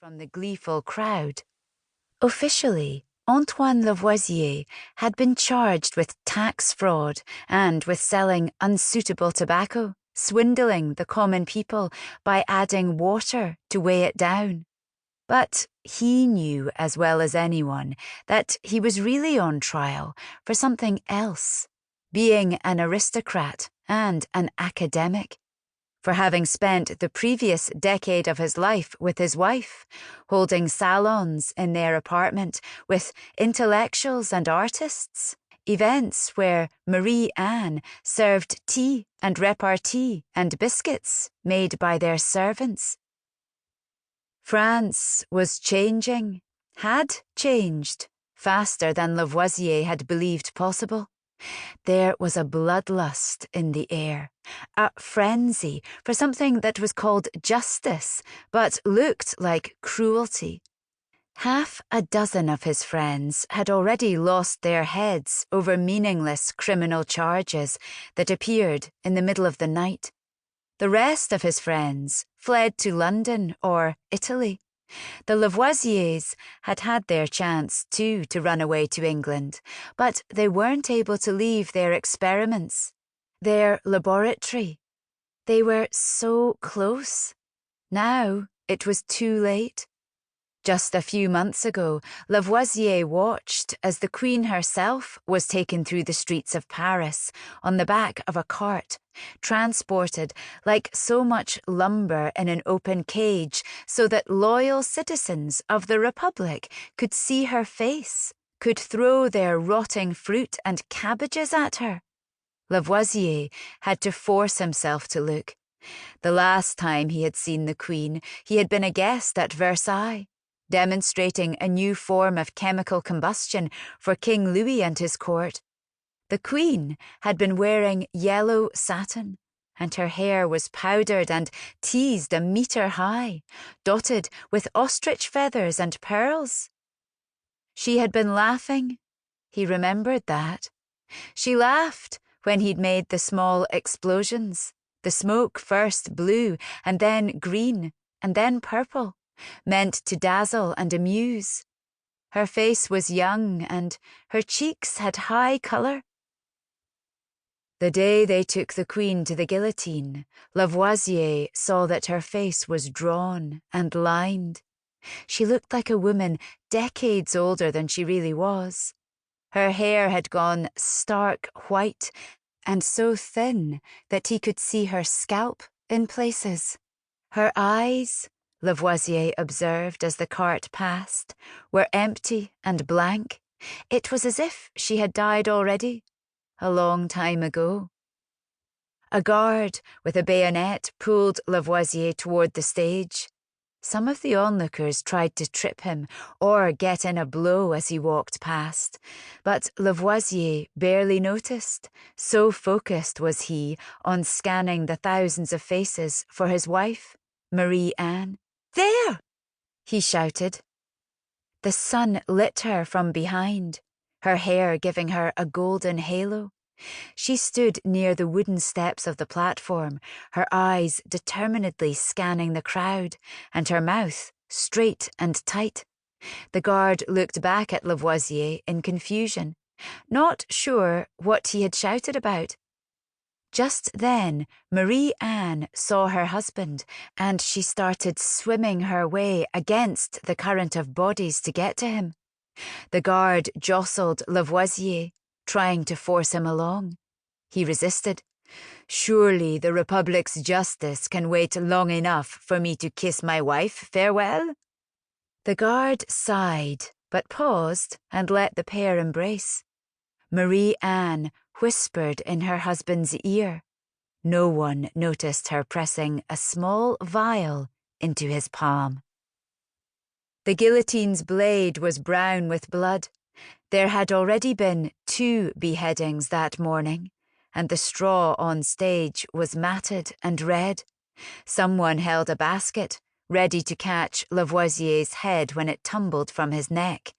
from the gleeful crowd. Officially, Antoine Lavoisier had been charged with tax fraud and with selling unsuitable tobacco, swindling the common people by adding water to weigh it down. But he knew as well as anyone that he was really on trial for something else, being an aristocrat and an academic, for having spent the previous decade of his life with his wife, holding salons in their apartment with intellectuals and artists, events where Marie-Anne served tea and repartee and biscuits made by their servants. France was changing, had changed, faster than Lavoisier had believed possible. There was a bloodlust in the air, a frenzy for something that was called justice, but looked like cruelty. Half a dozen of his friends had already lost their heads over meaningless criminal charges that appeared in the middle of the night. The rest of his friends fled to London or Italy. The Lavoisiers had had their chance too to run away to England, but they weren't able to leave their experiments, their laboratory. They were so close. Now it was too late. Just a few months ago, Lavoisier watched as the Queen herself was taken through the streets of Paris on the back of a cart, transported like so much lumber in an open cage so that loyal citizens of the Republic could see her face, could throw their rotting fruit and cabbages at her. Lavoisier had to force himself to look. The last time he had seen the Queen, he had been a guest at Versailles, demonstrating a new form of chemical combustion for King Louis and his court. The Queen had been wearing yellow satin, and her hair was powdered and teased a metre high, dotted with ostrich feathers and pearls. She had been laughing. He remembered that. She laughed when he'd made the small explosions, the smoke first blue and then green and then purple, meant to dazzle and amuse. Her face was young and her cheeks had high colour. The day they took the Queen to the guillotine, Lavoisier saw that her face was drawn and lined. She looked like a woman decades older than she really was. Her hair had gone stark white and so thin that he could see her scalp in places. Her eyes, Lavoisier observed as the cart passed, were empty and blank. It was as if she had died already, a long time ago. A guard with a bayonet pulled Lavoisier toward the stage. Some of the onlookers tried to trip him or get in a blow as he walked past, but Lavoisier barely noticed, so focused was he on scanning the thousands of faces for his wife, Marie-Anne. "There!" he shouted. The sun lit her from behind, her hair giving her a golden halo. She stood near the wooden steps of the platform, her eyes determinedly scanning the crowd, and her mouth straight and tight. The guard looked back at Lavoisier in confusion, not sure what he had shouted about. Just then, Marie-Anne saw her husband, and she started swimming her way against the current of bodies to get to him. The guard jostled Lavoisier, trying to force him along. He resisted. "Surely the Republic's justice can wait long enough for me to kiss my wife farewell?" The guard sighed, but paused and let the pair embrace. Marie-Anne whispered in her husband's ear. No one noticed her pressing a small vial into his palm. The guillotine's blade was brown with blood. There had already been 2 beheadings that morning, and the straw on stage was matted and red. Someone held a basket, ready to catch Lavoisier's head when it tumbled from his neck.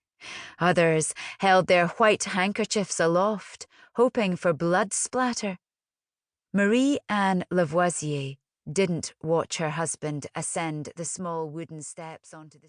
Others held their white handkerchiefs aloft, hoping for blood splatter. Marie-Anne Lavoisier didn't watch her husband ascend the small wooden steps onto the